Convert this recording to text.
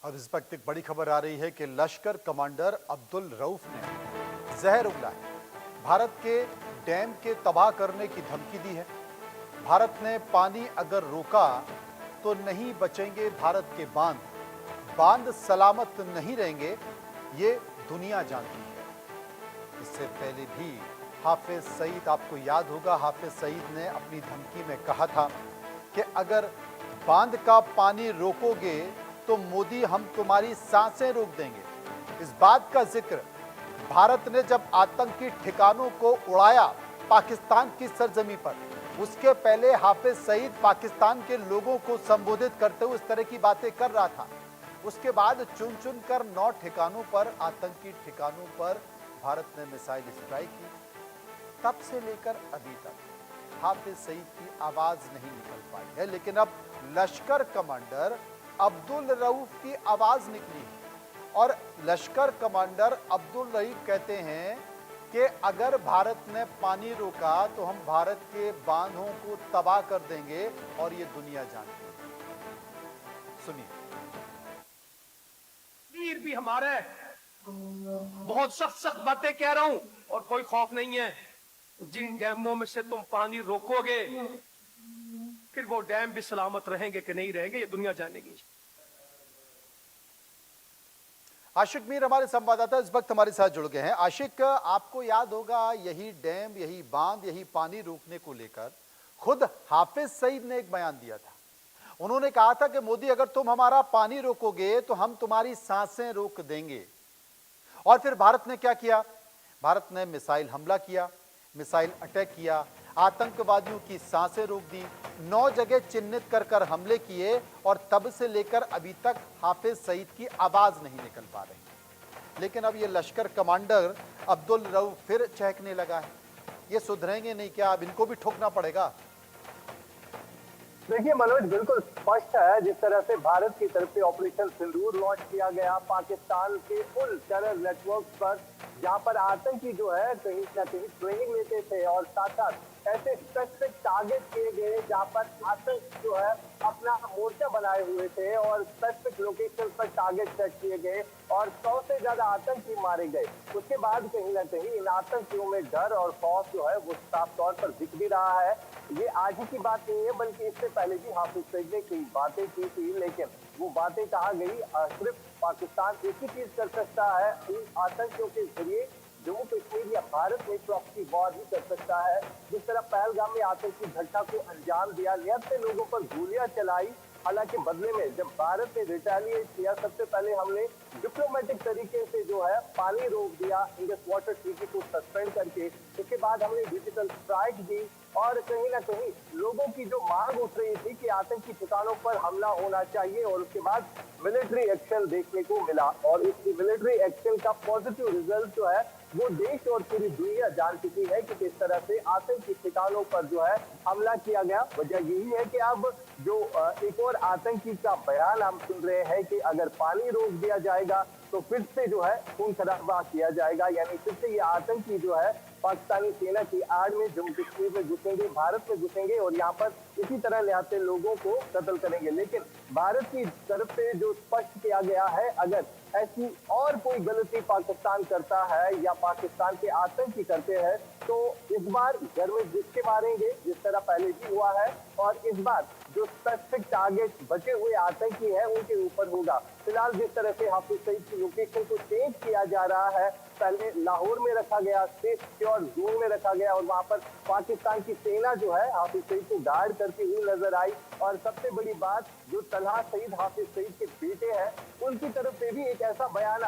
अब इस वक्त एक बड़ी खबर आ रही है कि लश्कर कमांडर अब्दुल रऊफ ने जहर उगला है। भारत के डैम के तबाह करने की धमकी दी है। भारत ने पानी अगर रोका तो नहीं बचेंगे भारत के बांध, बांध सलामत नहीं रहेंगे, ये दुनिया जानती है। इससे पहले भी हाफिज सईद, आपको याद होगा, हाफिज सईद ने अपनी धमकी में कहा था कि अगर बांध का पानी रोकोगे तो मोदी हम तुम्हारी सांसें रोक देंगे। इस बात का जिक्र भारत ने जब आतंकी ठिकानों को उड़ाया पाकिस्तान की सरजमी पर, उसके पहले हाफिज सईद पाकिस्तान के लोगों को संबोधित करते हुए इस तरह की बातें कर रहा था। उसके बाद चुन चुन कर 9 ठिकानों पर, आतंकी ठिकानों पर भारत ने मिसाइल स्ट्राइक की। तब से लेकर अभी तक हाफिज सईद की आवाज नहीं निकल पाई है, लेकिन अब लश्कर कमांडर अब्दुल रऊफ की आवाज निकली और लश्कर कमांडर अब्दुल रऊफ कहते हैं कि अगर भारत ने पानी रोका तो हम भारत के बांधों को तबाह कर देंगे और ये दुनिया जानती है। सुनिए। वीर भी हमारे बहुत सख्त सख्त बातें कह रहा हूं और कोई खौफ नहीं है। जिन डैमों में से तुम पानी रोकोगे फिर वो डैम भी सलामत रहेंगे कि नहीं रहेंगे, ये दुनिया जानेगी। आशिक मीर हमारे संवाददाता इस वक्त हमारे साथ जुड़ गए हैं। आशिक, आपको याद होगा यही डैम, यही बांध, यही पानी रोकने को लेकर खुद हाफिज सईद ने एक बयान दिया था। उन्होंने कहा था कि मोदी अगर तुम हमारा पानी रोकोगे तो हम तुम्हारी सांसें रोक देंगे। और फिर भारत ने क्या किया? भारत ने मिसाइल हमला किया, मिसाइल अटैक किया, आतंकवादियों की सांसें रोक दी, 9 जगह चिन्हित कर कर हमले किए और तब से लेकर अभी तक हाफिज सईद की आवाज नहीं निकल पा रही। लेकिन अब ये लश्कर कमांडर अब्दुल रऊफ फिर चहकने लगा है। ये सुधरेंगे नहीं क्या? अब इनको भी ठोकना पड़ेगा। देखिए मनोज, बिल्कुल स्पष्ट है जिस तरह से भारत की तरफ से ऑपरेशन सिंदूर लॉन्च किया गया पाकिस्तान के उन टेरर नेटवर्क पर जहां पर आतंकी जो है कहीं ना कहीं ट्रेनिंग लेते थे और साथ साथ ऐसे स्पेसिफिक टारगेट किए गए जहां पर आतंक जो है अपना मोर्चा बनाए हुए थे और स्पेसिफिक लोकेशन पर टारगेट सेट किए गए और 100 से ज्यादा आतंकी मारे गए। उसके बाद कहीं ना कहीं इन आतंकियों में डर और खौफ जो है वो साफ तौर पर दिख भी रहा है। ये आज ही की बात नहीं है, बल्कि इससे पहले भी हाफिज सईद ने कई बातें की थी, लेकिन वो बातें कहा गई सिर्फ पाकिस्तान एक ही चीज कर सकता है, इन आतंकियों के जरिए जम्मू कश्मीर या भारत में प्रॉक्सी वॉर ही कर सकता है। जिस तरह पहलगाम में आतंकी घटना को अंजाम दिया, निहत्थे लोगों पर गोलियां चलाई, हालांकि बदले में जब भारत ने रिटेलिएट किया, सबसे पहले हमने डिप्लोमेटिक तरीके से जो है पानी रोक दिया, इंडस वाटर ट्रीटी को सस्पेंड करके। उसके बाद हमने डिजिटल स्ट्राइक दी और कहीं ना कहीं लोगों की जो मांग उठ रही थी कि आतंकी ठिकानों पर हमला होना चाहिए और उसके बाद मिलिट्री एक्शन देखने को मिला और इस मिलिट्री एक्शन का पॉजिटिव रिजल्ट जो है वो देश और पूरी दुनिया जान चुकी है कि किस तरह से आतंकी ठिकानों पर जो है हमला किया गया। वजह यही है कि अब जो एक और आतंकी का बयान हम सुन रहे हैं कि अगर पानी रोक दिया जाएगा तो फिर से जो है खून खराबा किया जाएगा, यानी फिर से ये आतंकी जो है पाकिस्तानी सेना की आड़ में जम्मू कश्मीर में घुसेंगे, भारत में घुसेंगे और यहाँ पर इसी तरह निहत्थे लोगों को कत्ल करेंगे। लेकिन भारत की तरफ से जो स्पष्ट किया गया है, अगर ऐसी और कोई गलती पाकिस्तान करता है या पाकिस्तान के आतंकी करते हैं तो इस बार घर में घुस के मारेंगे, जिस तरह पहले भी हुआ है। और इस बार जो स्पेसिफिक टारगेट बचे हुए आतंकी है उनके ऊपर होगा। फिलहाल जिस तरह से हाफिज सईद की लोकेशन को चेंज किया जा रहा है, पहले लाहौर में रखा गया, सेफ सिक्योर जोन में रखा गया और वहां पर पाकिस्तान की सेना जो है हाफिज सईद को गार्ड करती हुई नजर आई। और सबसे बड़ी बात, जो तलहा सईद हाफिज सईद के बेटे हैं, उनकी तरफ से भी एक ऐसा बयान